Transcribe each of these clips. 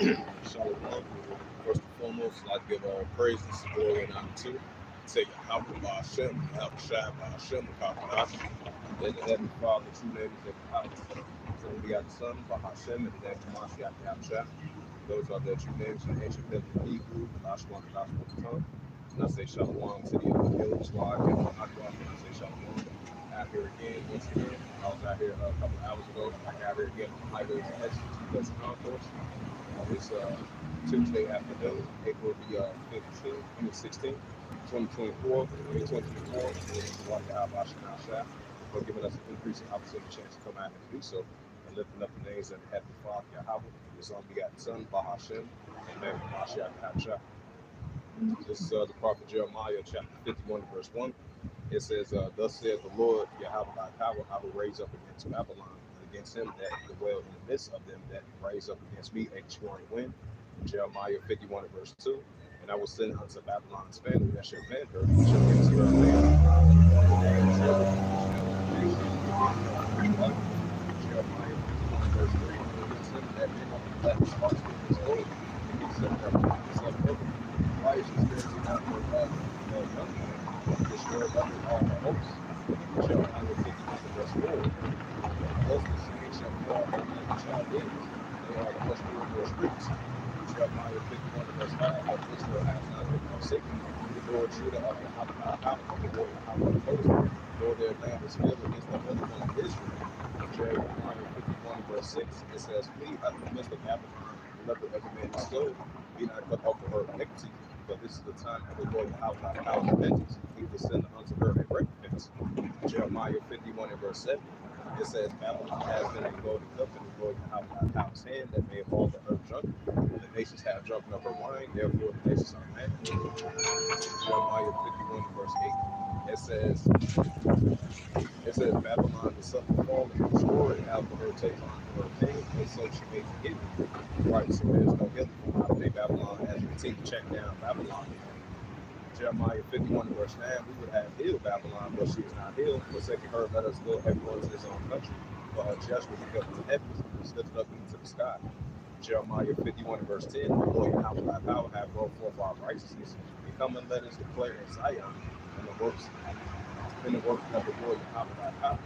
Shalom. First and foremost, I'd like to give all praises, glory, and honor to Yahweh by Hashem, Yahweh Shai by Hashem, Kakadash, and the Heavenly Father, true name is Yahweh. So we got the Son by Hashem, and the name of Mashiach Yahweh Shai. Those are their true names in ancient biblical Hebrew, the Lashon, the gospel of the tongue. And I say Shalom to the other village squad, and I say Shalom. Out here again, once again. I was out here a couple of hours ago. I got out here again on the highways and Hedges, West Concourse. This Tuesday afternoon, April the 15th, 16th, 2024, 2024, and like the Abashana Shah for giving us an increasing opportunity chance to come out and do so, and lifting up the names of the Heavenly Father, Yahweh, His only begotten Son, Bahashem, and Mary Mashiach Yahweh. This is the prophet Jeremiah, chapter 51, verse 1. It says, thus saith the Lord, Yahweh thy power, I will raise up against Babylon, and against him that dwell in the midst of them that rise up against me a destroying wind. Jeremiah 51, verse 2. And I will send unto Babylon's family that shall vent her, and shall enter her land. Jeremiah 51, verse 3. And against him that men of the flesh, offspring of his own, and he set up heaven. Why is he experiencing out for wrath of young men? Destroyed under all the hopes. Jeremiah 51, verse 4. Thus the saints shall fall on the Chaldeans. They are the first of their streets. Jeremiah 51, verse 5. But Israel has not been forsaken. The Lord Judah of Yahweh, the Lord Yahweh of hosts, though their land is filled against the Holy One of Israel. Jeremiah 51, verse 6. It says, flee out of the midst of Babylon, and let every man be slow. Be not cut off for her iniquity. For this is the time of the Lord Yahweh, our vengeance. He will send unto her a recompense. Jeremiah 51 and verse 7. It says, Babylon has been a golden cup in the Lord Yahweh God's hand that made all the earth drunk. The nations have drunken of her wine, therefore the nations are mad. Jeremiah 51 and verse 8. It says, Babylon is suddenly fallen and destroyed after her take on her pain, and so she may forgive me. Right, so there's no healing from our day Babylon as we take check down Babylon. Jeremiah 51 verse 9, we would have healed Babylon, but she is not healed. Forsaking her, let us go everyone to his own country. For her judgment will be up to the heavens, and was lifted up into the sky. Jeremiah 51 verse 10, the Lord Yahweh thy power hath brought forth our righteousness. And come and let us declare in Zion, and the works of the Lord Yahweh thy power.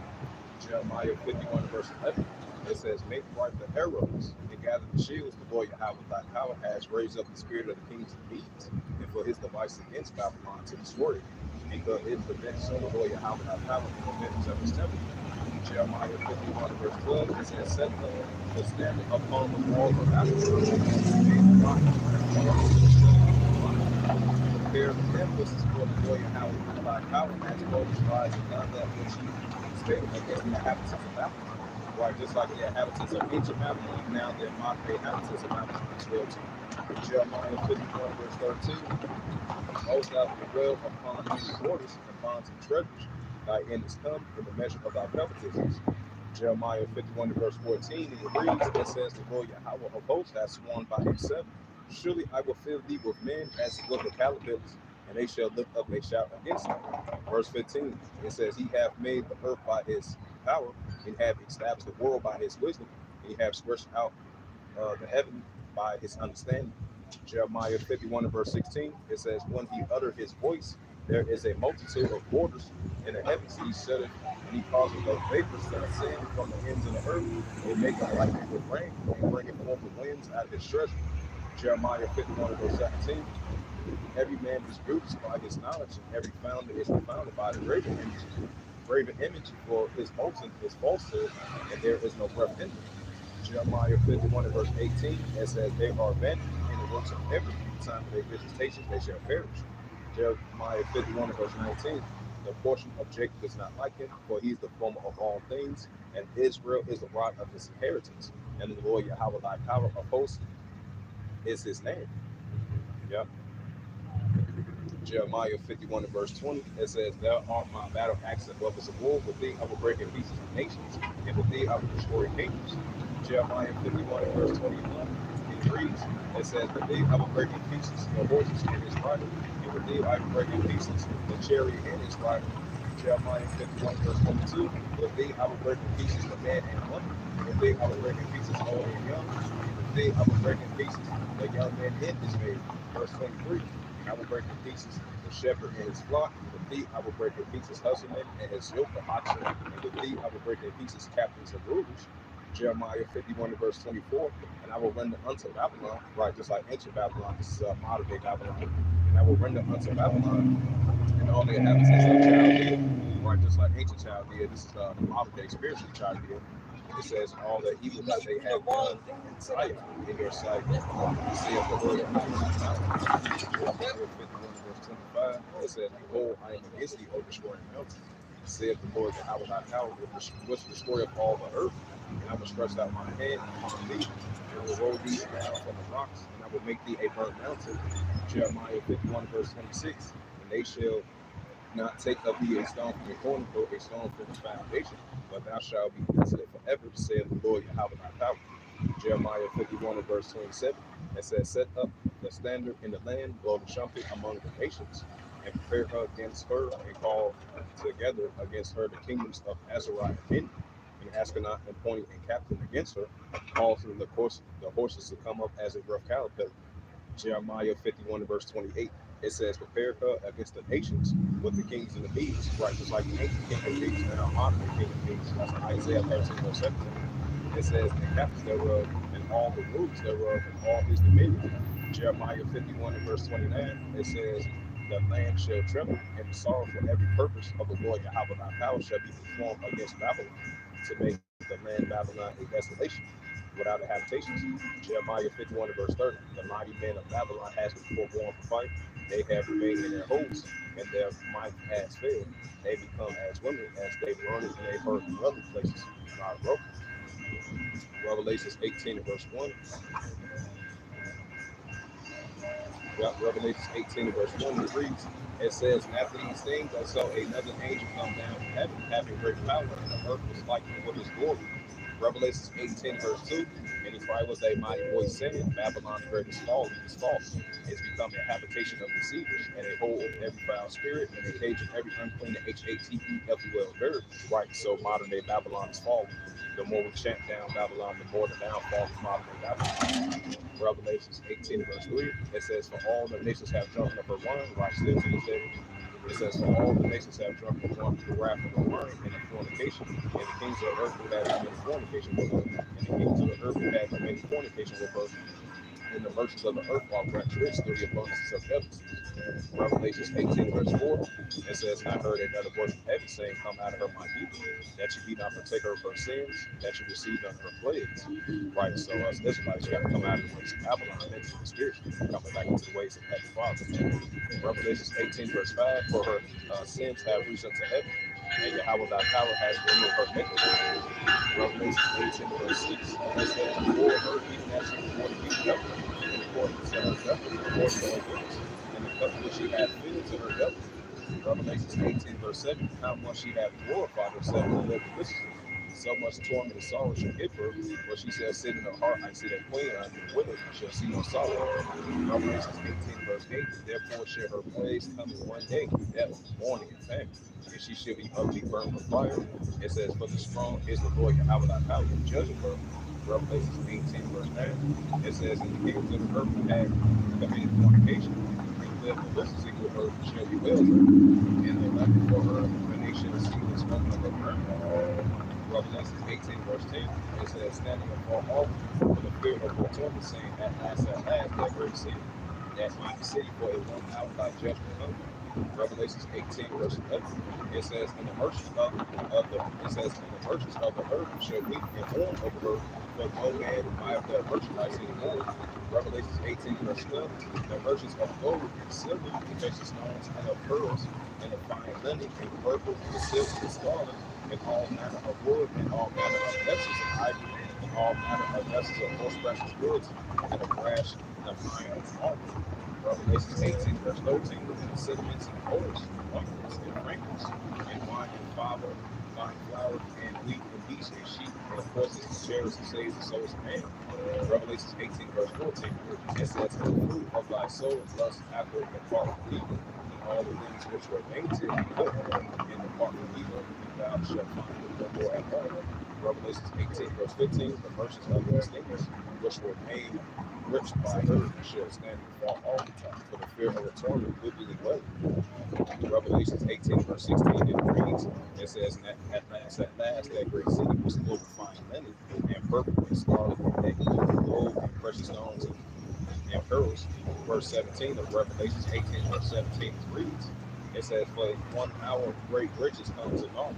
Jeremiah 51 verse 11. It says, make bright the arrows and gather the shields. The Lord Yahweh thy power has raised up the spirit of the kings of Medes, and for his device against Babylon to destroy it. Because it is the vengeance of the Lord Yahweh thy power and the vengeance of his temple. Jeremiah 51 verse 12. It says, set them to stand upon the wall of Babylon. Prepare the embassies for the Lord Yahweh thy power has always rise and done that which he spake against the inhabitants of Babylon. Right, just like the inhabitants of ancient Babylon, now they're mocked the inhabitants of Babylon as well too. Jeremiah 51 verse 13. Most thou will dwell upon these borders and bonds and treasures. Thy end is come in the measure of thy covetousness. Jeremiah 51 verse 14. And it reads, it says, the Lord Yahweh of hosts hath sworn by himself, surely I will fill thee with men as with the caterpillars, and they shall lift up a shout against them. Verse 15. It says, he hath made the earth by his power, and have established the world by his wisdom, and he have stretched out the heaven by his understanding. Jeremiah 51 verse 16, it says, when he uttered his voice, there is a multitude of waters in the heavens. He shuttered, and he causeth the vapors to ascend from the ends of the earth, and make it lightning with rain, and bringeth forth the winds out of his treasure. Jeremiah 51 verse 17, every man is bruised by his knowledge, and every founder is confounded by the graven image. Graven image, for his molten is falsehood, and there is no breath in them. Jeremiah 51 verse 18, it says, they are vanity in the works of every time of their visitations they shall perish. Jeremiah 51 verse 19, the portion of Jacob is not like him, for he is the former of all things, and Israel is the rod of his inheritance, and the Lord Yahweh thy power of hosts is his name. Yep. Jeremiah 51 verse 20, it says, thou art my battle axe and weapons of war. With thee I will break in pieces the nations, and with thee I will destroy kingdoms. Jeremiah 51 verse 21, it reads, it says, with thee I will break in pieces the horses and his rider, and with thee I will break in pieces the chariot and his rider. Jeremiah 51 verse 22, with thee I will break in pieces the man and woman, with thee I will break in pieces old and young. thee I will break in pieces the young man in his maid. Verse 23. And I will break in pieces the shepherd and his flock. With thee I will break in pieces husbandmen and his yoke of oxen. And with thee I will break in pieces captains of rulers. Jeremiah 51 and verse 24. And I will render unto Babylon, right, just like ancient Babylon, this is modern day Babylon. And I will render unto Babylon and all the inhabitants of Chaldea, right, just like ancient Chaldea, this is the modern day spiritual Chaldea. It says all the evil that they have done in Zion in your sight, saith the Lord Yahweh. Jeremiah 51 verse 25, it says, behold, I am against thee, O destroying mountain, saith the Lord Yahweh thy power, which destroyeth all the earth, and I will stretch out my hand upon thee, and I will roll thee down from the rocks, and I will make thee a burnt mountain. Jeremiah 51 verse 26, and they shall not take of thee a stone from the corner, or a stone from the foundation, but thou shalt be desolate forever, saith the Lord Yahweh thy power. Jeremiah 51 and verse 27, it says, set up the standard in the land, blow the trumpet among the nations, and prepare her against her, and call together against her the kingdoms of Azariah and Ascalon, and pointing and captain against her, causing the horses to come up as a rough caterpillar. Jeremiah 51 and verse 28. It says, prepare her against the nations with the kings and the beasts, right? Just like the ancient king of beasts and our modern king of beasts. That's Isaiah 13 verse 17. It says, the captains thereof, and all the rulers thereof, and all his dominion. Jeremiah 51 and verse 29. It says, the land shall tremble, and the sorrow for every purpose of the Lord Yahweh thy power shall be performed against Babylon, to make the land Babylon a desolation without habitations. Jeremiah 51 and verse 30. The mighty men of Babylon has been forborne for fight. They have remained in their hosts, and their might has failed. They become as women, as they run in a herd of dwelling places. God broke. Revelations 18 and verse 1. Revelations 18 and verse 1, it reads, it says, and after these things I saw another angel come down from heaven, having great power, and the earth was lightened with his glory. Revelations 18 verse 2, and he cried with a mighty voice saying, Babylon the great is fallen, is false, is become a habitation of deceivers, and a hole of every foul spirit, and a cage of every unclean Hateful bird. Right, so modern day Babylon is fallen. The more we chant down Babylon, the more the downfall of modern day Babylon. Revelations 18 verse 3, it says, for all the nations have drunken of her wine, right, still to this day. It says, for all the nations have drunken the wrath of her wine and the fornication, and the kings of the earth who have committed fornication with her, and the kings of the earth who have committed fornication with her, and the merchants of the earth are waxed rich through the abundance of heavens. Revelations 18 verse 4, it says, and I heard another voice from heaven saying, come out of her, my people, that you be not partaker of her sins, that you receive none of her plagues. Right, so us Israelites, you got to come out of the ways of Babylon into the spirit, coming back into the ways of Heavenly Father. Revelations 18 verse 5, for her sins have reached unto heaven, and Yahweh thy power has removed her iniquity. Revelations 18 verse 6, it says, reward her even as she rewarded you double, and according to her double, according to her goodness, and the cup which she hath filled to her double. Revelations 18 verse 7, how much she hath glorified herself in the felicity. So much torment and sorrow shall hit her, but she shall sit in her heart, I see that queen, I am with her, shall see no sorrow. Revelations 18 verse 8, therefore shall her plagues come in one day, death, mourning, and famine, and she shall be utterly burnt with fire. It says, for the strong is the Lord Yahweh thy power, and judging her. Revelations 18 verse 9, it says, and the kings of the earth who have committed fornication, and lived felicity with her, shall bewail her, and they left for her, when they should see the smoke of her burning. Revelations 18 verse 10, it says, standing afar off for the fear of her torment, saying, at last, that great city, that mighty city, for it went out thy judgment come. Revelations 18 verse 11, it says, and the merchants of the it says, and the merchants of the earth shall weep and mourn over her, for no man buyeth their merchandise anymore. Revelations 18 verse 12, the merchants of gold and silver, and precious stones, and of pearls, and of fine linen, and purple, and silk, and scarlet, and all manner of wood, and all manner of vessels of ivory, and all manner of vessels of most precious goods, and of brass, and of iron, and marble. Revelations 18 verse 13, and the sentiments and oils, and ointments, and fragrance, and wine, and fine flour, and wheat, and beasts, and sheep, and horses, and chariots, and slaves, and souls of man. Revelations 18 verse 14, it says, and the fruit of thy soul lust after the part of evil, and all the things which were named to be good, and the part of evil, thou shalt find them no more at all. Revelations 18, verse 15, the merchants of these things, which were made rich by her, shall stand far off, for the fear of the torment will be well. Revelations 18, verse 16, it reads, it says, and at last, that great city was full of fine linen, and purple, and scarlet, and gold, and precious stones, and pearls. Verse 17 of Revelations 18, verse 17 reads, it says, for in 1 hour great riches comes along.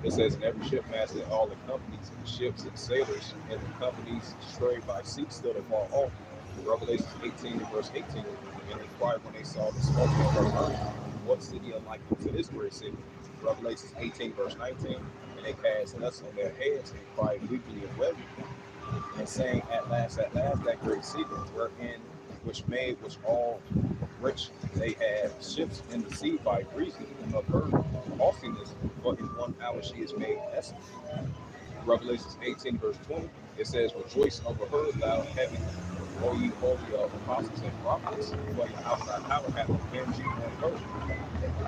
It says, and every shipmaster and all the companies and ships and sailors and the companies strayed by sea stood afar off. Revelations 18 and verse 18, and they cried when they saw the smoke of the earth, what city alike unto this great city? Revelations 18 verse 19, and they cast dust on their heads and cried weeping and wailing, and saying, at last, that great city, wherein which all rich they had ships in the sea by reason of her costliness, but in 1 hour she is made desolate. Revelations 18, verse 20, it says, rejoice over her, thou heaven, O ye holy apostles and prophets, for your outside power hath avenged you on earth.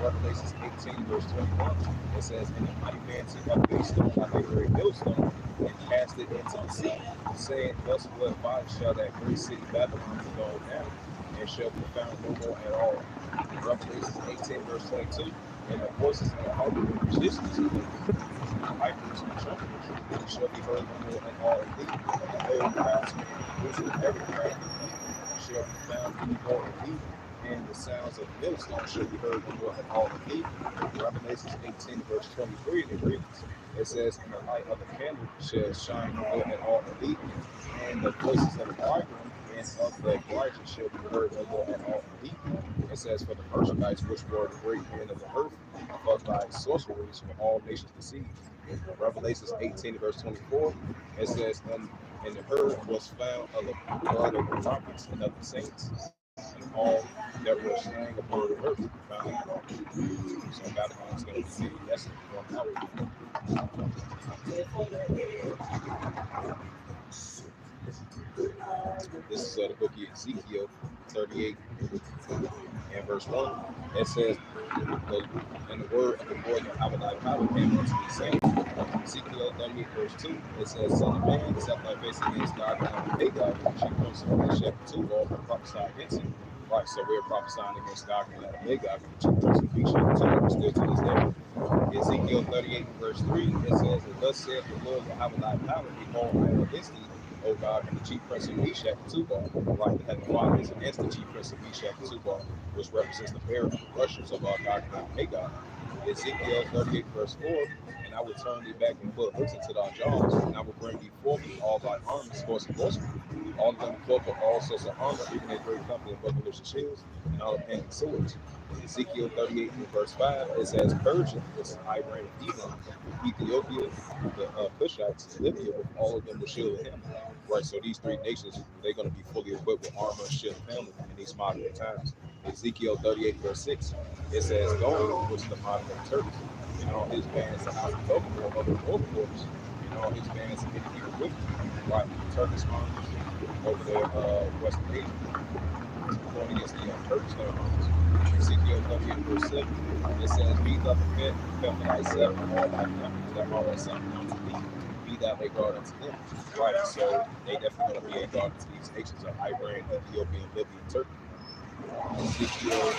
Revelations 18, verse 21, it says, and the mighty man took up a stone like a very millstone, and cast it into the sea, saying, thus whereby shall that great city Babylon be gone down, and shall be found no more at all. Revelations 18, verse 22, and the voices of the harp and musicians, pipers and trumpeters, shall be heard no more in all of thee, and the whole craftsman, which is every craft shall be found any more of thee, and the sounds of the millstone shall be heard no more in all of thee. Revelations 18, verse 23, it reads, it says, and the light of the candle shall shine no more at all of thee, and the voices of the bridegroom and of the bride shall be heard no more at all of thee. It says, for the merchandise which were the great men of the earth, but by sorceries for all nations deceived. Revelations 18, verse 24, it says, and the herd was found of the blood of the prophets and of the saints, and all that were slain upon the earth found in God. So Babylon is going to be made desolate for 1 hour. This is the book of Ezekiel 38 and verse 1. It says, and the word of the Lord Yahweh thy power came unto me, saying, Ezekiel 38 verse 2, it says, son of man, set thy face against God and Magog, and the chief prince of Meshach and Tubal, and prophesy against him. Right, so we're prophesying against God and Magog, and the chief prince of Meshach and Tubal, still to this day. Ezekiel 38 verse 3, it says, and thus saith the Lord Yahweh thy power, behold, I am against thee, O God, and the chief prince of Meshach and Tubal. Right, the heavenly Father is against the chief prince of Meshach and Tubal, which represents the bearer of the worshippers of our God and Magog. Ezekiel 38 verse 4, and I will turn thee back and put hooks into thy jaws, and I will bring thee forth with all thy armies, horse and horsemen, all of them cloaked with all sorts of armor, even a great company of bucklers and shields, and all of them swords. Ezekiel 38 verse 5, it says, Persia, which is Iran and Edom, Ethiopia, the Cushites, Libya, with all of them will shield with him. Right, so these three nations, they're going to be fully equipped with armor, shield, and helmet in these modern day times. Ezekiel 38 verse 6, it says, Going, which is the modern day Turks, and all his bands to house the Kokomo of the North Quarters, and all his bands and many people with him. Right, Turkish armies over there, Western Asia, going against the Turkish armies. Ezekiel 38 verse 7, it says, Be thou prepared for thyself and all thy companies that are assembled unto thee. Be thou a guard unto them. Right, so they definitely going to be a guard to these nations of Iran, Ethiopia, Libya, and Turkey. Ezekiel,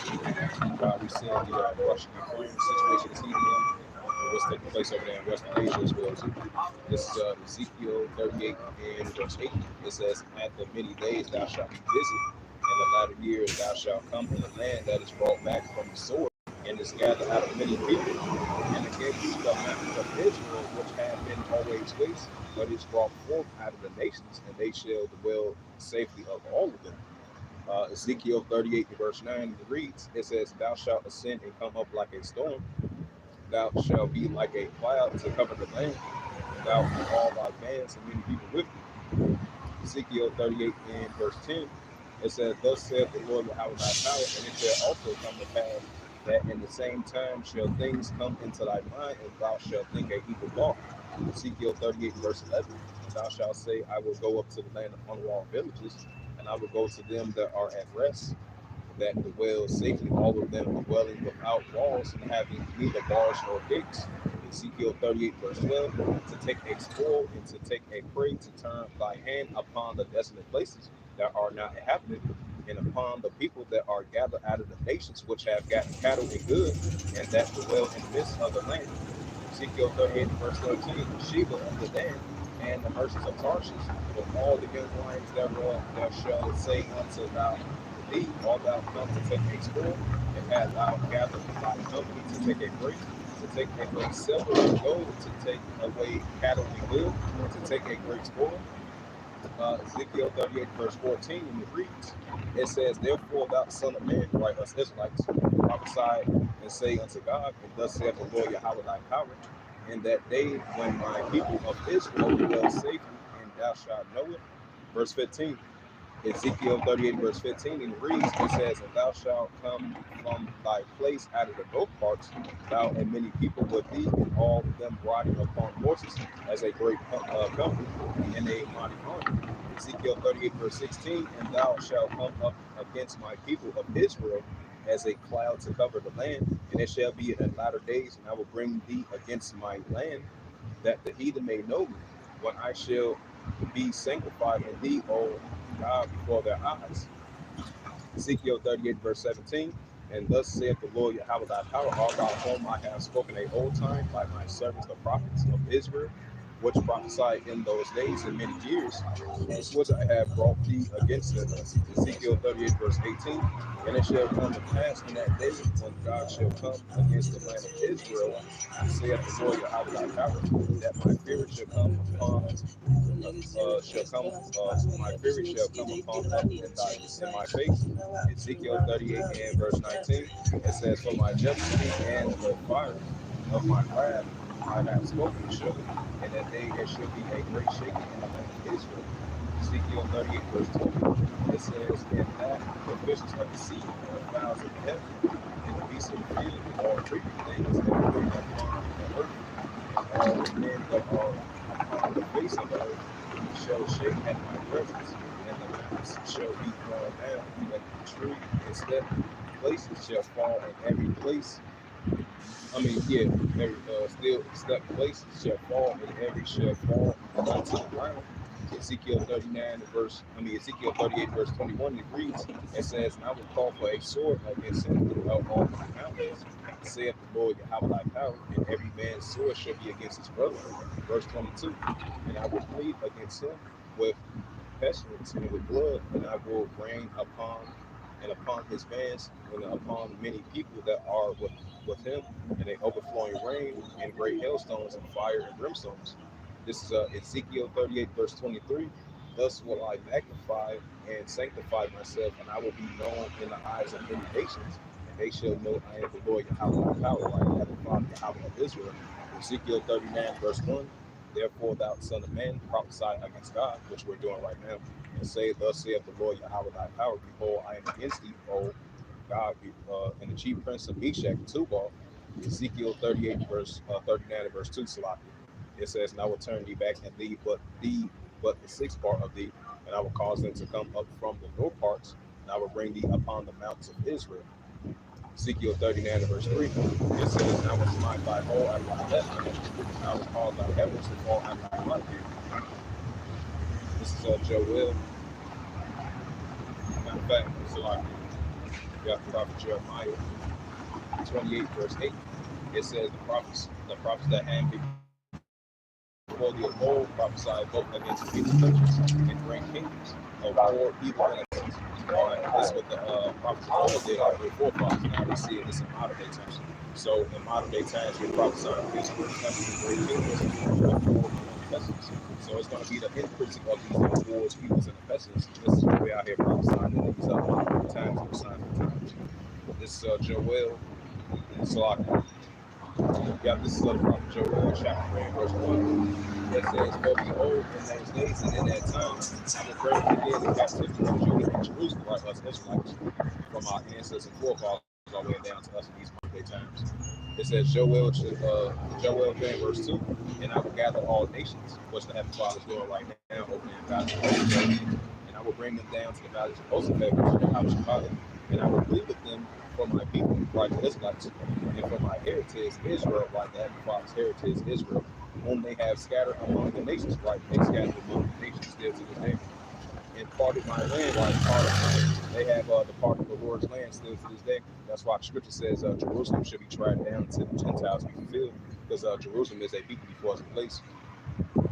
we see the Russia-Ukraine situation is heating up, and what's taking place over there in Western Asia as well too. This is Ezekiel 38 and verse 8. It says, At the many days thou shalt be busy, in the latter years thou shalt come in the land that is brought back from the sword, and is gathered out of many people. And again you shall mountains of Israel, which have been always waste, but is brought forth out of the nations, and they shall dwell safely of all of them. Ezekiel 38 verse 9 reads, it says, Thou shalt ascend and come up like a storm, thou shalt be like a cloud to cover the land, thou and all thy bands and many people with thee. Ezekiel 38 and verse 10, it says, Thus saith the Lord Yahweh thy power, and it shall also come to pass that in the same time shall things come into thy mind, and thou shalt think a evil thought. Ezekiel 38 verse 11, and thou shalt say, I will go up to the land of unwalled villages, and I will go to them that are at rest, that dwell safely, all of them dwelling without walls and having neither bars nor gates. Ezekiel 38, verse 12, to take a spoil and to take a prey, to turn thy hand upon the desolate places that are not inhabited, and upon the people that are gathered out of the nations which have gotten cattle and goods, and that dwell in the midst of the land. Ezekiel 38, verse 13, Sheba of the Dan, and the merchants of Tarshish, with all the young lions thereof, thou shalt say unto thee, art thou come to take a spoil, and hast thou gathered thy company to take a prey, to take away silver and gold, to take away cattle and good, to take a great spoil. Ezekiel 38, verse 14, and it reads, it says, therefore, thou son of man, write us Israelites, prophesy and say unto God, and thus saith the Lord Yahweh thy power, in that day when my people of Israel dwell safely, and thou shalt know it. Verse 15, Ezekiel 38, verse 15, and it reads, it says, and thou shalt come from thy place out of the both parts, thou and many people with thee, and all of them riding upon horses, as a great company, and a mighty army. Ezekiel 38, verse 16, and thou shalt come up against my people of Israel as a cloud to cover the land, and it shall be in the latter days, and I will bring thee against my land, that the heathen may know me, when I shall be sanctified in thee, O God, before their eyes. Ezekiel 38, verse 17, and thus saith the Lord Yahweh thy power, all about whom I have spoken a old time by my servants the prophets of Israel, which prophesied in those days and many years, which I have brought thee against them. Ezekiel 38, verse 18, and it shall come to pass in that day when God shall come against the land of Israel, saith the Lord Yahweh thy power, that my fear shall come upon my fury shall come upon up in my face. Ezekiel 38 and verse 19, it says, for my jealousy and the fire of my wrath I have spoken surely, and that day there shall be a great shaking in the land of Israel. Ezekiel 38, verse 20, it says, and that the fishes of the sea, and the fowls of the heaven, and the beasts of the field, and all creeping things that are upon the earth, and all the men that are upon the face of the earth, shall shake at my presence, and the mountains shall be thrown down, and the tree and step places shall fall in every place. Every still step places shall fall, and every shall fall unto the ground. Ezekiel 38, verse 21, it reads, it says, and I will call for a sword against him throughout all my mountains, saith the Lord Yahweh thy power, and every man's sword shall be against his brother. Verse 22, and I will plead against him with pestilence and with blood, and I will rain upon his bands, and upon many people that are with him, and a overflowing rain, and great hailstones, and fire and brimstones. This is Ezekiel 38, verse 23. Thus will I magnify and sanctify myself, and I will be known in the eyes of many nations, and they shall know I am the Lord Yahweh power, like Heavenly Father Yahweh of Israel. Ezekiel 39, verse 1. Therefore, thou son of man, prophesy against God, which we're doing right now, and say, thus saith the Lord Yahweh thy power, behold, I am against thee, O God, and the chief prince of Meshach and Tubal. Ezekiel 38, verse 39 and verse 2, Salaki. It says, and I will turn thee back and but the sixth part of thee, and I will cause them to come up from the north parts, and I will bring thee upon the mountains of Israel. Ezekiel 39 and verse 3, it says, and I will smite thy whole out of thy left hand, and I will cause thy heavens to fall out of thy right hand. This is Joel. Matter of fact, it's like you got the prophet Jeremiah 28, verse 8. It says, the prophets that hand before the old prophesy both against future countries and great kingdoms of war, evil, and innocence. This is what the prophets of old did, our great forefathers. Now we see this in modern day times. So in modern day times, we're prophesying against great countries and great kingdoms of war, and pestilence. So it's going to be the increasing of these wars, evils, and the pestilence. This is what we're out here prophesying in these modern times and signs of times. This is Joel. It's like, this is the prophet Joel, chapter 3, verse 1. It says, for behold, in those days and in that time, I will bring again the captivity of Judah and Jerusalem, like us Israelites, from our ancestors and forefathers, all the way down to us in these modern day times. It says, Joel 3, verse 2, and I will gather all nations, which the Heavenly Father is doing right now, opening the valleys of Joseph, and I will bring them down to the valleys of Joseph, which is the house of Chicago, and I will be with them for my people, right, the Israelites, and for my heritage, Israel, right, the Heavenly Father's heritage, Israel, whom they have scattered among the nations, right, they scattered among the nations still to this day. And parted my land, right, they have departed the Lord's land still to this day. That's why the scripture says Jerusalem should be tried down to the Gentiles be fulfilled, because Jerusalem is a people before it's a place.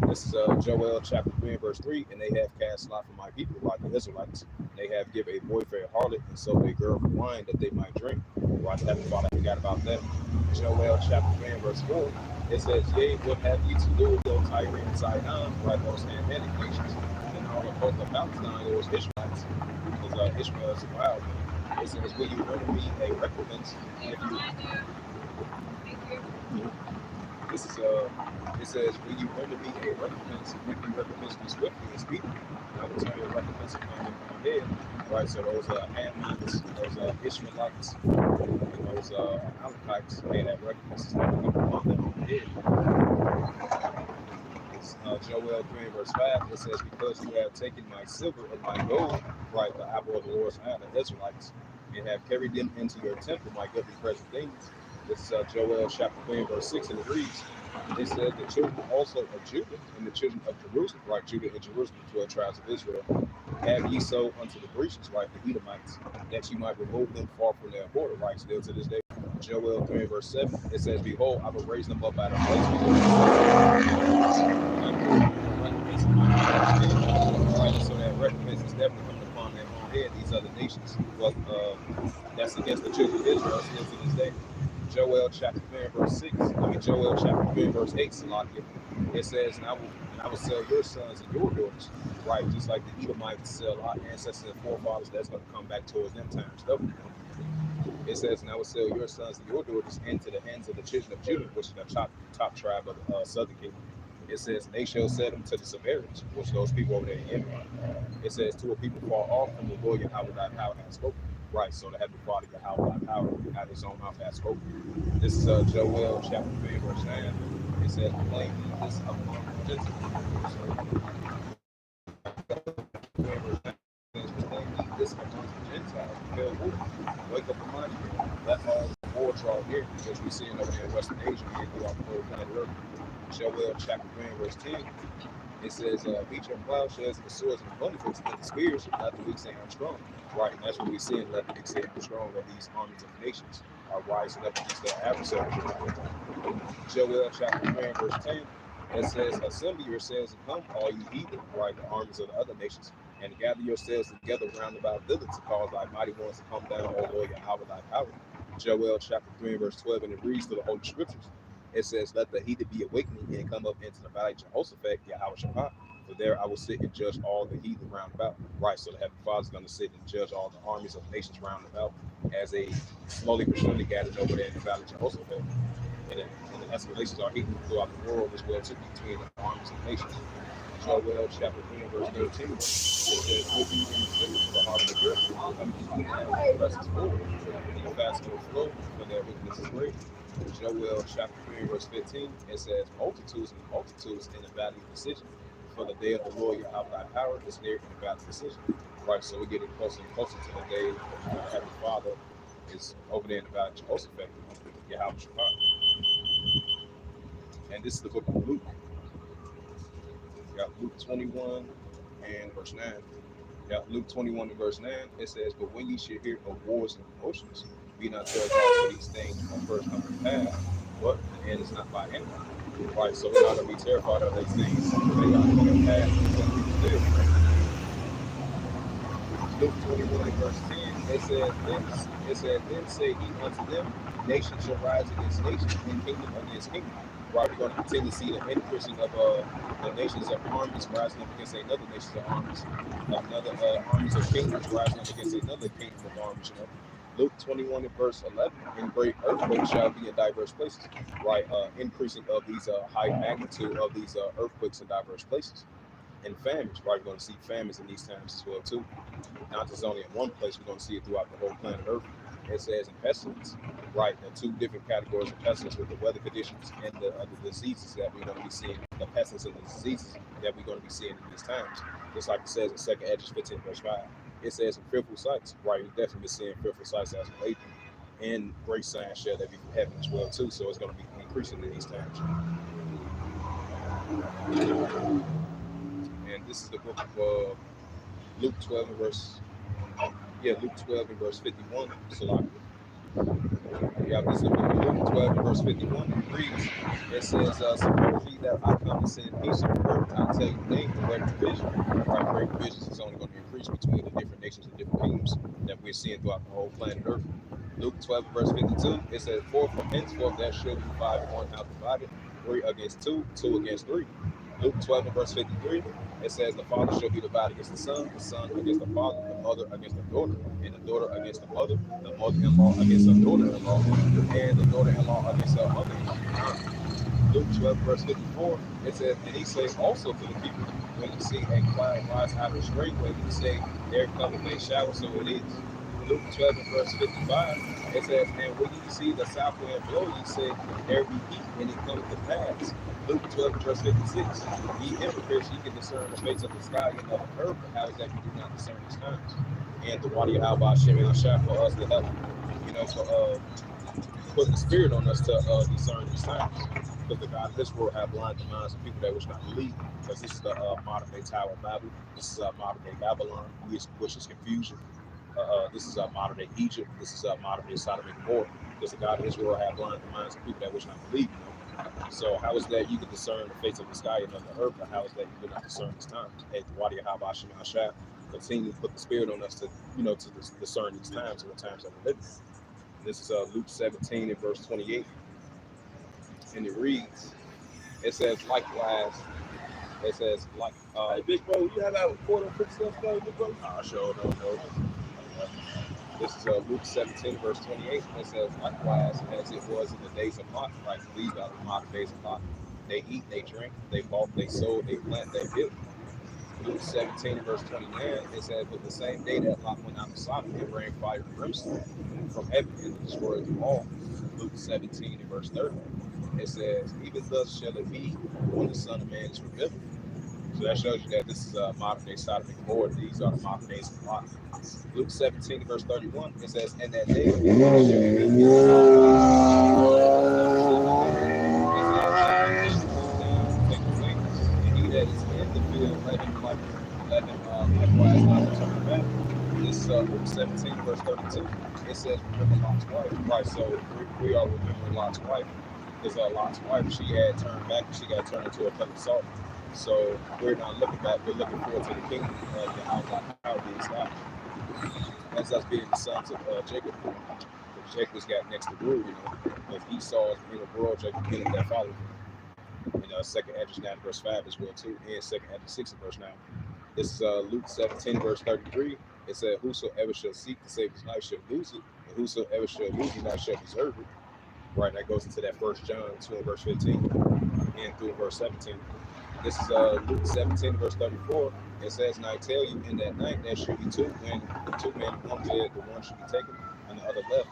This is Joel chapter 3 and verse 3, and they have cast lot for my people, like the Israelites. They have given a boy for a harlot, and sold a girl for wine that they might drink. Right, the Heavenly Father forgot about that. Joel chapter 3 and verse 4, it says, Yea, what have ye to do with those Tyre and Sidon, right, those Hamitic nations, and all the folk of Palestine, those Israelites, because Israel is a wild man. It says, Will you render me a recompense if you... This is it says, Will you render me a recompense if you recompense me swiftly and speedily? I will turn your recompense upon your head. Right, so those Ammonites, those Ishmaelites, and those Amalekites, they have recompenses that will come upon them on the head. It's Joel 3 verse 5, it says, Because you have taken my silver and my gold, right, the apple of the Lord's eye, the Israelites, and have carried them into your temple, my goodly precious things. This is Joel chapter 3 verse 6, and it reads, it says, The children also of Judah and the children of Jerusalem, right, Judah and Jerusalem, 12 tribes of Israel, have ye so unto the Grecians, right, the Edomites, that you might remove them far from their border, right, still to this day. Joel 3 verse 7, it says, Behold, I will raise them up out of place. Right, so that recompense is definitely coming upon their own head, these other nations. But that's against the children of Israel still to this day. Joel chapter 3 verse 6, Joel chapter 3 verse 8, Salakia, it says, and I will sell your sons and your daughters, right? Just like the Edomites sell our ancestors and forefathers, that's going to come back towards them times double. It says, and I will sell your sons and your daughters into the hands of the children of Judah, which is the top tribe of the southern kingdom. It says, and they shall sell them to the Samaritans, which those people over there in Yemen. It says, to a people far off from the Lord Yahweh thy power has spoken. Right, so the Heavenly Father Yahweh thy power out his own mouth has spoken. This is Joel chapter 3 verse 9. It says, plainly this among the Gentiles. This among the Gentiles, compel war. Wake up and mind you, let all war draw near, which we see over there in Western Asia and throughout the whole planet Earth. Joel chapter 3 verse 10. It says, beat your plowshares and the swords and the thunderbolts and the spears, let the weak say I'm strong. Right, and that's what we see in let the weak say I'm strong, that these armies of the nations are rising up against their adversaries. Joel chapter 3 verse 10, it says, assemble yourselves and come, all you heathen, right, the armies of the other nations, and gather yourselves together round about thither to cause thy mighty ones to come down, O Lord Yahweh thy power. Joel chapter 3 verse 12, and it reads to the Holy Scriptures. It says, let the heathen be awakening and come up into the valley of Jehoshaphat, Yahweh Shabbat. For there I will sit and judge all the heathen round about. Right, so the Heavenly Father is going to sit and judge all the armies of nations round about as they slowly but surely gathered over there in the valley of Jehoshaphat. And the escalations are heating throughout the world as well, too, between the armies of nations. Joel chapter 3 verse 13. It says, "Will be in the city, the heart of the earth, presses forward, and the fast will flow, for their wickedness is great." Joel chapter 3 verse 15. It says, multitudes and multitudes in the valley of decision. For the day of the Lord Yahweh thy power is near in the valley of decision. Right, so we're getting closer and closer to the day the Heavenly Father is over there in the valley of Jehoshaphat, Yahweh Shabbat. And this is the book of Luke. You got Luke 21 and verse 9. You got Luke 21 and verse 9. It says, but when ye should hear of wars and commotions, be not terrified, for these things will first come to pass, but the end is not by any. Right, so we're not going to be terrified of these things. They are going to pass. It's going to be fulfilled. Luke 21 and verse 10, then say he unto them, nation shall rise against nation, and kingdom against kingdom. Right, we're going to continue to see the increasing of the nations of armies rising up against another nations of armies, another armies of kingdoms rising up against another kingdom of armies. You know, Luke 21 and verse 11, and great earthquakes shall be in diverse places. Right, increasing of these high magnitude of these earthquakes in diverse places. And famines, right? We're going to see famines in these times as well too. Not just only in one place, we're going to see it throughout the whole planet Earth. It says in pestilence, right? The two different categories of pestilence with the weather conditions and the diseases that we're going to be seeing, the pestilence and the diseases that we're going to be seeing in these times. Just like it says in 2 Hedges 15 verse 5. It says in fearful sights, right? You've definitely been seeing fearful sights as of late, and great signs shall there be from heaven as well too. So it's going to be increasing in these times. And this is the book of Luke 12 and verse, Luke 12 and verse 51. So yeah, this is Luke 12 and verse 51. It reads, it says, suppose ye that I come and send peace on earth, I tell you things, the great division. Right, great divisions is only going to increase between the different nations and different kingdoms that we're seeing throughout the whole planet Earth. Luke 12 and verse 52, it says, for from henceforth there shall be 5 in one house divided, 3 against 2, 2 against 3. Luke 12 and verse 53, it says, the father shall be divided against the son against the father, the mother against the daughter, and the daughter against the mother-in-law against her daughter-in-law, and the daughter-in-law against her mother-in-law. Luke 12, verse 54, it says, and he said also to the people, when you see a cloud rise out of the straightway, you say, there cometh a shower, so it is. Luke 12, verse 55, it says, and when you see the south wind blow, you say, there be heat, and it cometh to pass. Luke 12, verse 56, ye hypocrites, ye can discern the face of the sky and of the earth, but how is that you do not discern these times? And the water of Halbah Shemi Hashah for us to help, for putting the spirit on us to discern these times. Because the God of this world have blinded the minds of people that wish not believe. Because this is the modern day Tower of Babel. This is modern day Babylon, which is confusion. This is modern day Egypt. This is modern day Sodom and Gomorrah. Because the God of this world have blinded the minds of people that wish not believe. So how is that you can discern the face of the sky and of the earth, but how is that you cannot discern these times? Hey, the Wadi Haba Shema Hashah continue to put the spirit on us to discern these times and the times that we're living. This is Luke 17 and verse 28. And it reads, it says, likewise, it says, hey, big bro, you have that report on quick stuff, though, big bro? I sure don't know. This is Luke 17, verse 28. It says, likewise, as it was in the days of Lot, right? These are the modern days of Lot. They eat, they drink, they bought, they sold, they plant, they built. Luke 17, verse 29, it says, but the same day that Lot went out of Sodom, it rained fire and brimstone from heaven and destroyed them all. Luke 17 and verse 30. It says, even thus shall it be when the Son of Man is revealed. So that shows you that this is a modern day Sodom and Gomorrah. These are the modern days of Lot. Luke 17 verse 31, it says, and that day shall take away, and he that is in the field, let him likewise not return back. This Luke 17 verse 32, it says, remember Lot's wife. Right, so we are remembering Lot's wife. Because Lot's wife, she had turned back and she got turned into a pillar of salt. So we're not looking back, we're looking forward to the kingdom of how it is established. As us being the sons of Jacob. Because Jacob's got next to rule, Because Esau is in the world, Jacob being that father. Second Hedges 9 verse 5 as well too, and second Hedges 6 verse 9. This is Luke 17 verse 33. It said, whosoever shall seek to save his life shall lose it, and whosoever shall lose his life shall preserve it. Right, that goes into that 1 John 2 and verse 15 and through verse 17. This is Luke 17 verse 34. It says, and I tell you, in that night there should be two men, one dead, the one should be taken, and the other left.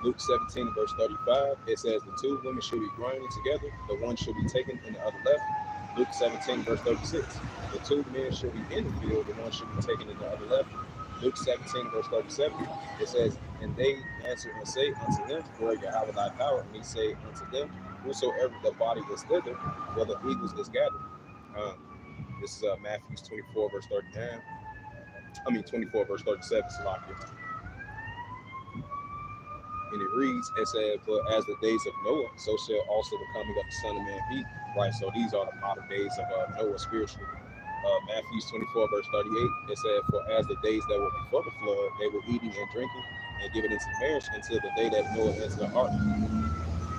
Luke 17 verse 35, it says the two women should be grinding together, the one should be taken and the other left. Luke 17 verse 36, the two men should be in the field, the one should be taken and the other left. Luke 17 verse 37, it says, and they answer and say unto him, where Yahweh thy power? And he say unto them, whosoever the body is thither, where the eagles is gathered. This is Matthew 24 verse 39. 24 verse 37, Salakia. And it reads, it said, but as the days of Noah, so shall also the coming of the Son of Man be. Right, so these are the modern days of Noah spiritually. Matthew 24 verse 38, it said, for as the days that were before the flood, they were eating and drinking and giving into marriage until the day that Noah entered the ark.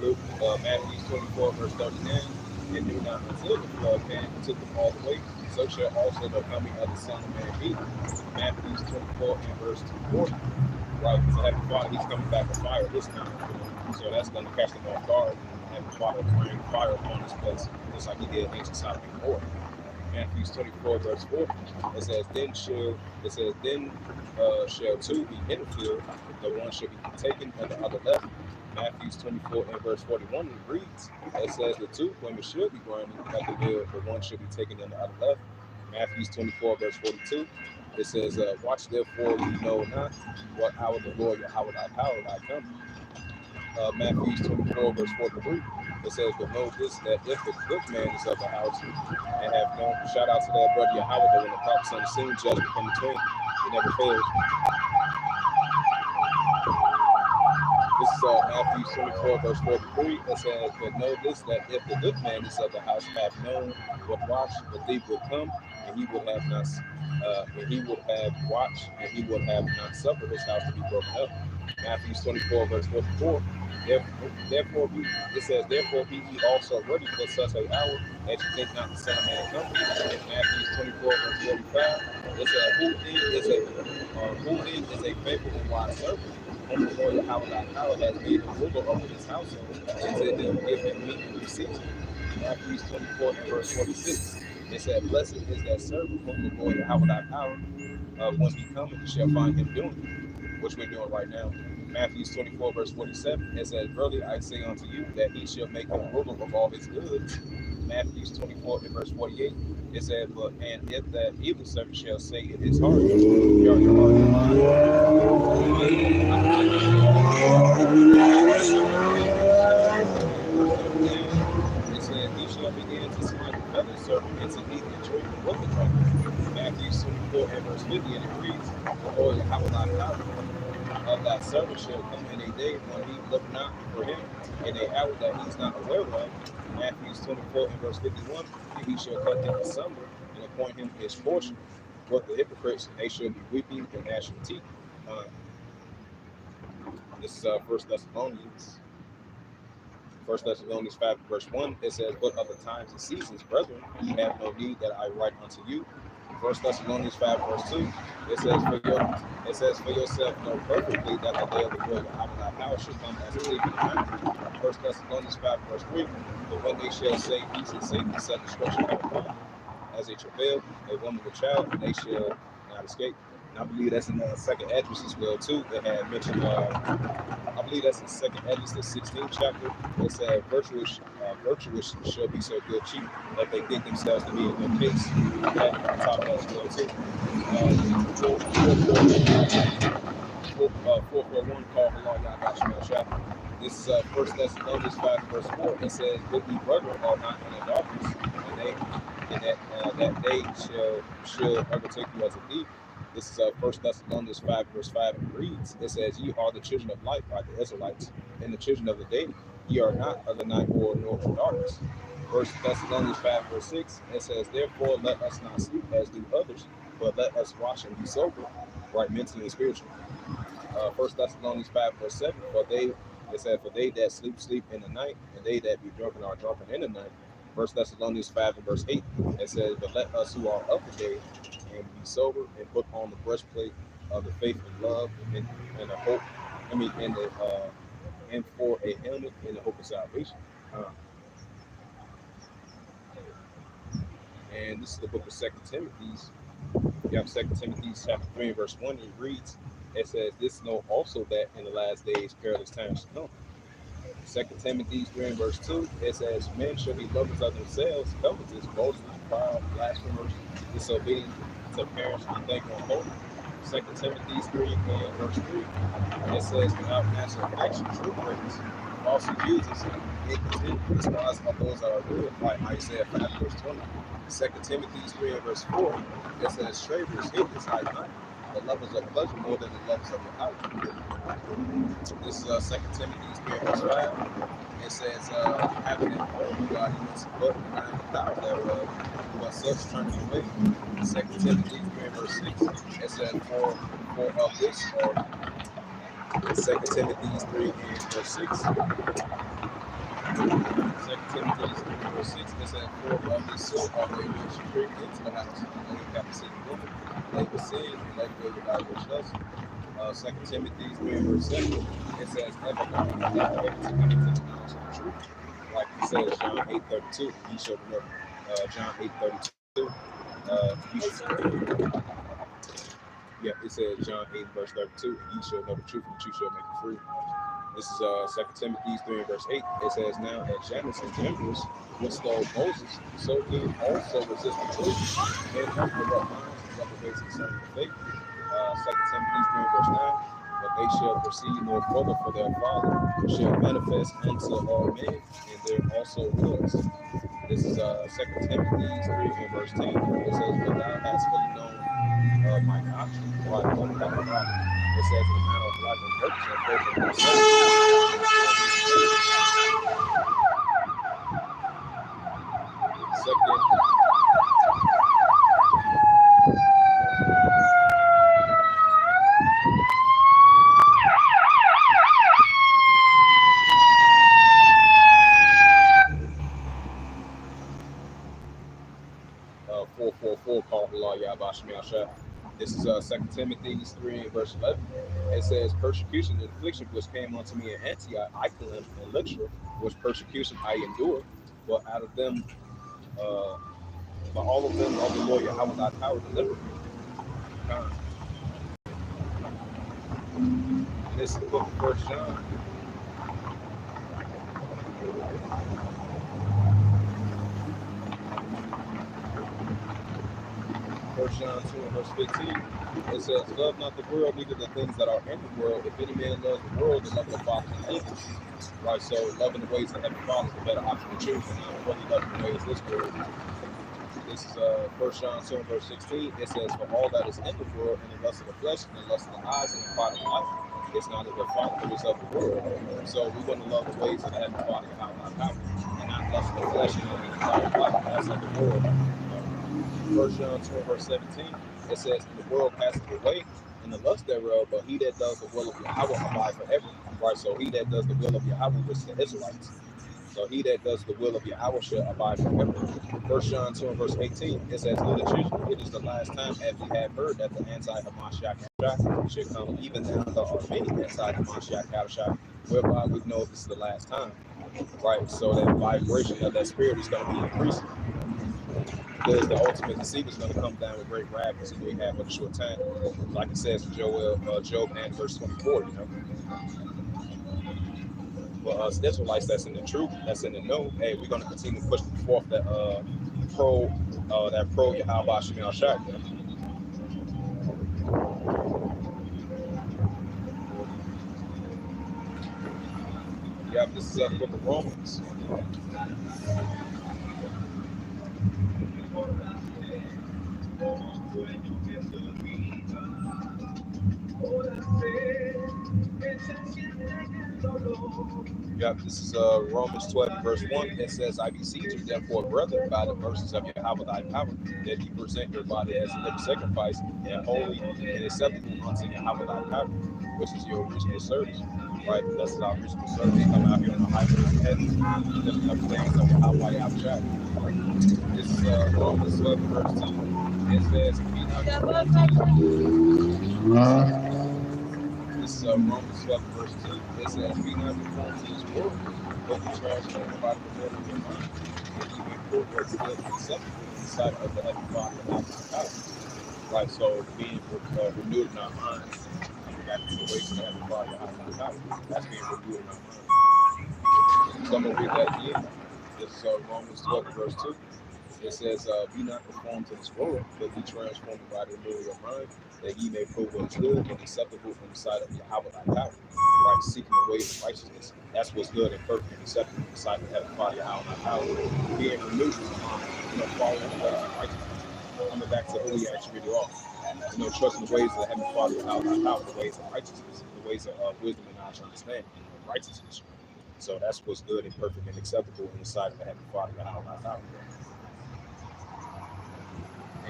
Luke, Matthew 24 verse 39, and do not until the flood came and took them all away, so shall also the coming of the Son of Man be. Matthew 24 and verse 40. Right, because the Heavenly Father, he's coming back with fire this time. So that's going to catch them off guard. And Heavenly Father will bring fire upon this place, just like he did ancient Sodom and Gomorrah. Matthew 24, verse 40. It says, then shall two be in the field, the one shall be taken and the other left. Matthew 24 and verse 41 reads, it says the two women should be grinding at the mill, the one should be taken and the other left. Matthew 24, verse 42. It says, watch therefore you know not what hour the Lord Yahweh thy power thy come. Matthew 24, verse 43. It says, but know this, that if the good man is of the house and have known, shout out to that brother Yahweh, that when the prophets on the scene, judgment come between, it never fails. This is Matthew 24, verse 43. It says, but know this, that if the good man is of the house have known what watch the thief would come, and he would have not, and he would have watched, and he would have not suffered his house to be broken up. Matthew 24, verse 44. Therefore, it says, therefore be ye also ready for such an hour, as you think not the Son of Man come. Matthew 24, verse 45. It says, who then is a faithful and wise servant, whom the Lord Yahweh thy power has made him ruler over his household, and to them give him meat in due season. Matthew 24 and verse 46. It said, blessed is that servant whom the Lord Yahweh thy power, when he cometh, shall find him doing, which we're doing right now. Matthew 24, verse 47, it says, verily I say unto you, that he shall make him ruler of all his goods. Matthew 24 and verse 48, it said, but and if that evil servant shall say in his heart, your heart, your mind, it says, he shall begin to smite the fellow servant and to eat and drink with the drunken. Matthew 24 and verse 50, and it reads, the Lord Yahweh thy power of that servant shall come in a day when he look not for him, in a hour that he is not aware of. Matthew 24 and verse 51, and he shall cut him asunder and appoint him his portion. But the hypocrites, they shall be weeping and gnashing teeth. This is 1 Thessalonians. 1 Thessalonians 5 verse 1, it says, but of the times and seasons, brethren, you have no need that I write unto you. 1 Thessalonians 5 verse 2, it says, for yourself know perfectly that the day of the Lord out of thy power shall come as a thief in the night. 1 Thessalonians 5 verse 3, but when they shall say peace and safety, such destruction come upon them, as a travail, a woman with a child, and they shall not escape. And I believe that's in the second address as well too. They had mentioned I believe that's in second Edges, the 16th chapter. It said, virtuous shall be so good cheap that they think themselves to be in good case. That on top of that as well too. 441 call the law, y'all got you chapter. This is 1 Thessalonians 5 verse 4. It says, but ye brethren are not in the darkness, that they shall overtake you as a thief. This is 1 Thessalonians 5 verse 5, and reads, it says, ye are the children of light by the Israelites, and the children of the day. Ye are not of the night or nor of darkness. 1 Thessalonians 5 verse 6, it says, therefore let us not sleep as do others, but let us watch and be sober, right mentally and spiritually. 1 Thessalonians 5 verse 7, for they that sleep in the night, and they that be drunken are drunken in the night. 1 Thessalonians 5 and verse 8, it says, but let us who are of the day and be sober and put on the breastplate of the faith and love and the hope, and for a helmet in the hope of salvation. And this is the book of 2 Timothy. You have 2 Timothy chapter 3 and verse 1, it reads, it says, this know also that in the last days perilous times shall come. 2 Timothy 3 and verse 2, it says, men shall be lovers of themselves, covetous, boasters, proud, blasphemers, disobedient to parents, unthankful and holy. 2 Timothy 3 and verse 3, it says, without natural affection, true praise, false accusers, incontent, despise of those that are good, like Isaiah 5 verse 20. 2 Timothy 3 and verse 4, it says, traders, haters, like honey, the lovers of pleasure more than the lovers of the house. This is 2 Timothy 3 and verse 5. It says, having an own godliness, but denying the power thereof, but such turning away. 2 Timothy 3 and verse 6. It says, for of this, or 2 Timothy 3 and verse 6. 2 Timothy 3 and verse 6, it says, for of this sort are they which creep into the house, and they have to see the woman, they will sin, and let go without which does. 2 Timothy 3 and verse 7, it says, ever to come into the knowledge of the truth. Like he says, John 8:32, ye shall remember. John 8:32, it says John 8 verse 32, and ye shall know the truth, and the truth shall make you free. This is 2 Timothy 3 and verse 8. It says, now as Janus and Jambres withstood Moses, so do also resist the children and have corrupt minds and other ways concerning the faith. 2 Timothy 3 and verse 9. But they shall proceed no further, for their Father shall manifest unto all men, and there also was. This is 2 Timothy 3 and verse 10. It says, but thou hast fully known my doctrine, right? What the heavenly Father. It says, in the manner of life and purpose and faith in myself. Second 444 called Allah Yabashmi. This is 2 Timothy 3 and verse 11. It says, persecution and affliction which came unto me in Antioch, Iconium, and Lystra, was persecution I endured. But out of them, but all of them of the Lord Yahweh thy power delivered me. This is the book of 1 John. 1 John 2 and verse 15. It says, love not the world, neither the things that are in the world. If any man loves the world, the love of the Father is in him. Right, so loving the ways of Heavenly Father is a better option to choose than not really loving the ways of this world. This is 1 John 2 and verse 16. It says, for all that is in the world, and the lust of the flesh, and the lust of the eyes, and the pride of life, it's not of the Father, but it's of the world. So we want to love the ways of the Heavenly Father and how our power, and not lust of the flesh and the pride of life. That's of the world. 1 John 2 and verse 17, it says, and the world passeth away, and the lust thereof, but he that does the will of Yahweh abide forever. Right, so he that does the will of Yahweh, which is the Israelites. So he that does the will of Yahweh shall abide forever. 1 John 2 and verse 18, it says, little children, it is the last time as we have heard that the anti-Hamashiach should come. Even now there are many anti-Hamashiach, whereby we know this is the last time. Right, so that vibration of that spirit is going to be increasing. Because the ultimate deceiver is going to come down with great wrath, because we have but a short time. Like it says in Job and verse 24, you know. But us Israelites that's in the truth, that's in the know, hey, we're going to continue to push forth that pro Yahweh Shemel Shak. Yeah, this is the book of Romans. Yep, this is Romans 12, verse 1. It says, I beseech you, therefore, brethren, by the mercies of Yahweh thy power, that you present your body as a living sacrifice and holy and acceptable unto Yahweh thy power, which is your reasonable service. Right? That's our reasonable service. Come out here on the highway of heaven, lifting up the names of Yahweh Yahweh. This is Romans 12, verse 2. It says, be not This is Romans 12, verse 2. It says, be not conformed to this world, but be transformed by the renewing of your mind, that you may prove what's good and acceptable in the sight of the Heavenly Father and of the power. Right, so being renewed in our minds, coming back to the ways of the Heavenly Father and of the power. That's being renewed in our minds. So I'm going to read that again. This is Romans 12, verse 2. It says, be not conformed to this world, but be transformed by the renewing of your mind, that ye may prove what is good and acceptable in the sight of Yahweh thy power. Right, seeking the ways of righteousness. That's what's good and perfect and acceptable in the sight of Heavenly Father Yahweh thy power. Being renewed in your mind, following the ways of righteousness. Coming back to who we actually really are. Trusting the ways of the Heavenly Father Yahweh thy power, the ways of righteousness, the ways of wisdom and knowledge and understanding, and righteousness. So that's what's good and perfect and acceptable in the sight of the Heavenly Father Yahweh thy power.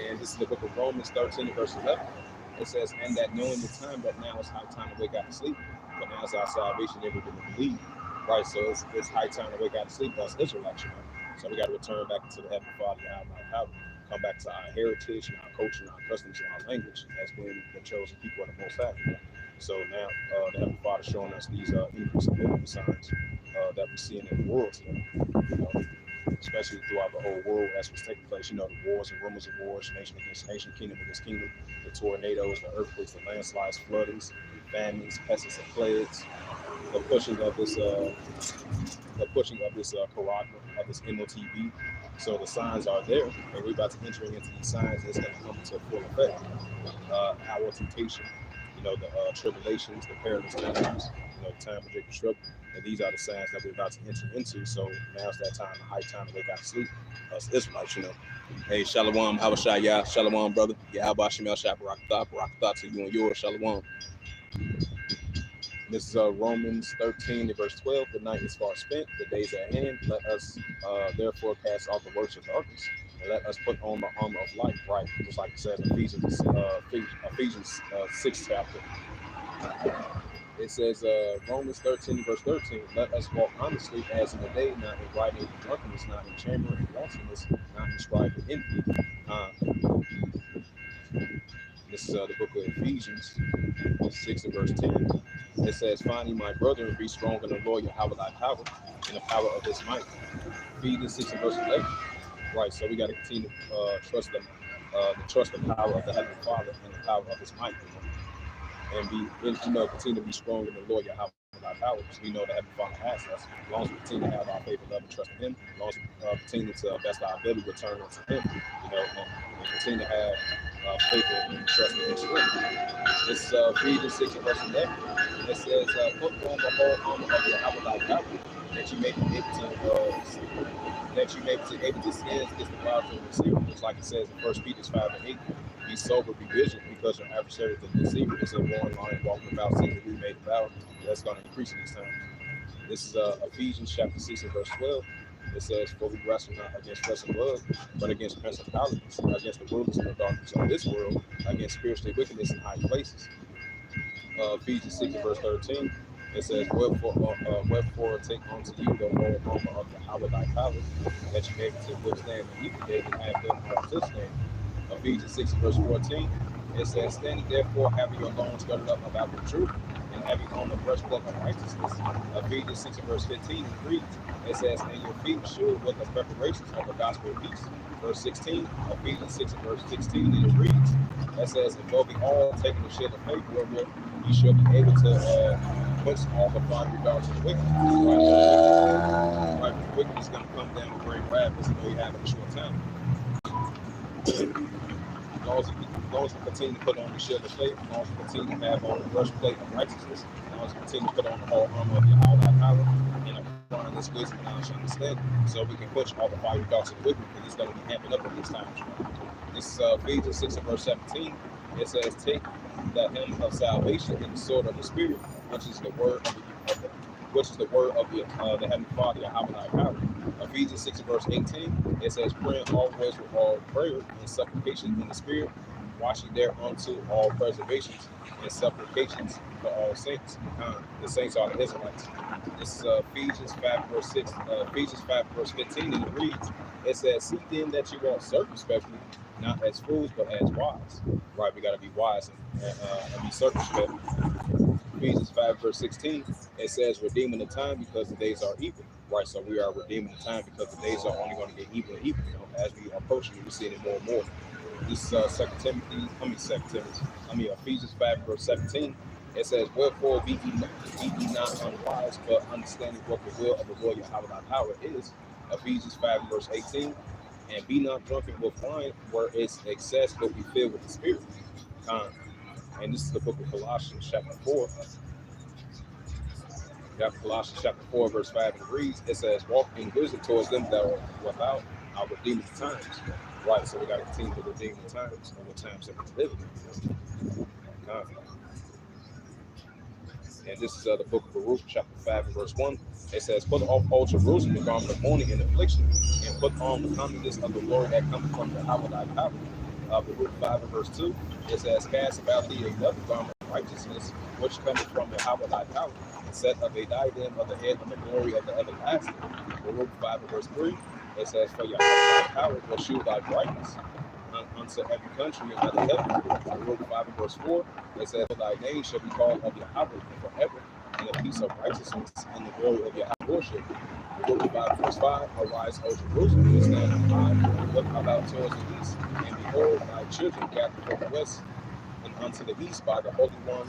And this is the book of Romans 13, verse 11. It says, and that knowing the time, that now is high time to wake out to sleep, but now is our salvation never been believed. Right, so it's high time to wake out to sleep. That's Israelites, So we got to return back to the Heavenly Father, Yahweh, come back to our heritage and our culture and our customs and our language as being the chosen people of the Most High. So now the Heavenly Father showing us these increasing biblical signs that we're seeing in the world today. especially throughout the whole world as was taking place. You know, the wars and rumors of wars, nation against nation, kingdom against kingdom, the tornadoes, the earthquakes, the landslides, floodings, famines, pests, and plagues, the pushing of this corona, of this MOTB. So the signs are there, and we're about to enter into these signs. It's going to come to full effect. Our temptation, the tribulations, the perilous times, the time of Jacob's trouble. And these are the signs that we're about to enter into. So now's that time, the high time to wake out of sleep. Us Israelites, Hey, Shalom, Habashah, Shalom, brother. Yeah, Habashimel, Barakatah to you and yours, Shalom. This is Romans 13, verse 12. The night is far spent, the days at hand. Let us therefore cast off the works of darkness, and let us put on the armor of light, right? Just like it says in Ephesians 6 chapter. It says Romans 13, verse 13. Let us walk honestly as in the day, not in rioting and drunkenness, not in chamber and lawlessness, not in strife and envy. This is the book of Ephesians 6 and verse 10. It says, finally, my brethren, be strong in the Lord, Yahweh thy power, in the power of his might. Ephesians 6 and verse 11. Right, so we got to continue to trust the power of the Heavenly Father and the power of his might, and continue to be strong in the Lord, Yahweh thy power, because we know the Heavenly Father has us. As long as we continue to have our faith and love and trust in him, as long as we continue to best our ability to turn unto him, and continue to have faith and trust in his strength. This is Ephesians 6 and verse 11. It says, put on the whole armor of Yahweh thy power, that you may be able to stand against the wiles of the deceiver. Just like it says in 1 Peter 5 and 8, be sober, be vigilant, because your adversary, the deceiver, is a roaring lion walking about, seeking to be made devour. That's going to increase in these times. This is Ephesians chapter 6 and verse 12. It says, for we wrestle not against flesh and blood, but against principalities, against the rulers of the darkness of this world, against spiritual wickedness in high places. Ephesians 6 and verse 13. It says, wherefore take unto you the whole armor of Yahweh thy power, that you may be able to withstand the evil day and have done all to stand. Ephesians 6 and verse 14. It says, standing therefore, having your loins girded up about the truth, and having on the breastplate of righteousness. Ephesians 6 and verse 15 reads, it says, and your feet shod with the preparations of the gospel of peace. Verse 16, Ephesians 6 and verse 16, and it reads, it says, and will be all taking the shield of faith, wherewith you shall be able to quench all the fiery darts of the wicked. Right, the wicked is going to come down with great wrath, as you have in a short time. As long as we continue to put on the shield of faith, as long as we continue to have on the breastplate of righteousness, as long as we continue to put on the whole armor of Yahweh power, and applying this wisdom and knowledge and understanding, so we can quench all the fiery darts of the wicked, because it's going to be amping up at these times. This is Ephesians 6 and verse 17. It says, take the helmet of salvation and the sword of the Spirit, which is the word of the Heavenly Father, Yahweh thy power. Ephesians 6 and verse 18, it says, praying always with all prayer and supplication in the Spirit, watching thereunto all preservations and supplications for all saints. The saints are the Israelites. This is Ephesians 5 verse 6, Ephesians 5 verse 15, and it reads, it says, see then that you walk circumspectly, not as fools, but as wise. Right, we got to be wise and be circumspect. Ephesians 5 verse 16, it says, redeeming the time because the days are evil. Right, so we are redeeming the time because the days are only going to get evil and evil. As we approach it, we're seeing it more and more. This is Ephesians 5 verse 17. It says, wherefore be ye not unwise, but understanding what the will of the Lord Yahweh thy power is. Ephesians 5 verse 18. And be not drunken with wine, where its excess, but be filled with the Spirit. And this is the book of Colossians chapter 4. Colossians chapter 4 verse 5, and it reads, it says, walk in wisdom towards them that are without, our redeeming the times. Right, so we got to continue to redeem the times, and what times that we're living in. And this is the book of Baruch, chapter 5 and verse 1. It says, put off all Jerusalem, the garment of mourning and affliction, and put on the comeliness of the glory that cometh from the Yahweh thy power. Baruch 5 and verse 2. It says, cast about thee another garment of righteousness, which cometh from the Yahweh thy power, and set up a diadem of the head of the glory of the everlasting. Baruch 5 and verse 3. It says, for Yahweh thy power will shew thy brightness unto every country and under heaven. Baruch 5 and verse 4. It says, for thy name shall be called of Yahweh forever, and the peace of righteousness and the glory of Yahweh worship. Luke 5, verse 5, arise, O Jerusalem, and stand on high, look about towards the east, and behold, thy children gathered from the west and unto the east by the Holy One,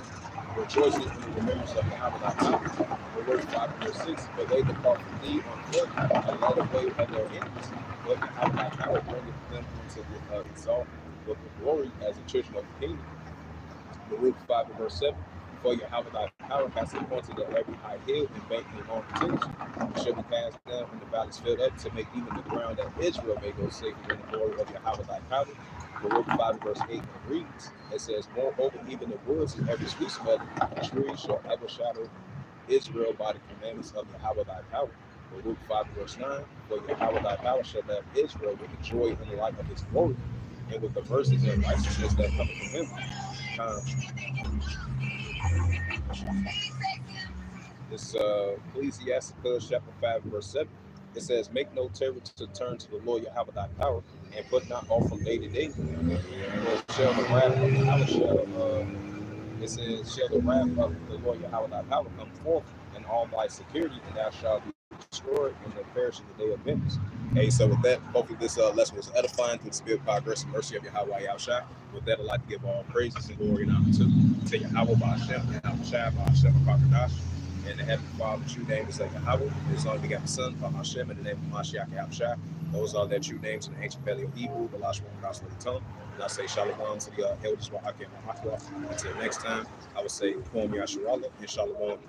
rejoicing in the remembrance of Yahweh thy power. Luke 5, verse 6, for they depart from thee on foot, and led away of their enemies, but Yahweh thy power bringeth them unto the exalt with the glory as the children of the kingdom. Baruch 5 and verse 7. For Yahweh thy power has appointed at every high hill and bank and long continuance. It shall be cast down and the valleys filled up to make even the ground that Israel may go safely in the glory of Yahweh thy power. Baruch 5 and verse 8 and reads, it says, moreover, even the woods and every sweet smelling tree shall overshadow Israel by the commandments of Yahweh thy power. Baruch 5 and verse 9, for Yahweh thy power shall love Israel with the joy and the light of his glory, and with the mercies and righteousness that cometh from him. It's Ecclesiasticus chapter 5, verse 7. It says, make no terror to turn to the Lord Yahweh thy power, and put not off from day to day. For shall the wrath of Yahweh it says, shall the wrath of the Lord Yahweh thy power come forth, and all thy security, and thou shalt be destroyed in the perish in the day of vengeance. Hey, so with that, hopefully this lesson was edifying through the spirit, power, grace, and mercy of Yahweh Yahushua. With that, I'd like to give all praises and glory and honor to Yahweh, Ba'ashem, Yahushua, Ba'ashem, Ba'akadash. And the Heavenly Father, true name is Yahweh. His only begotten Son, Ba'ashem, in the name of Mashiach Yahushua. Those are their true names in the ancient Paleo Hebrew, the last one, gospel of the tongue. And I say shalom to the elders, Wa'akim, Wa'akwa. Until next time, I would say, Kwam Yasharallah, and shalom.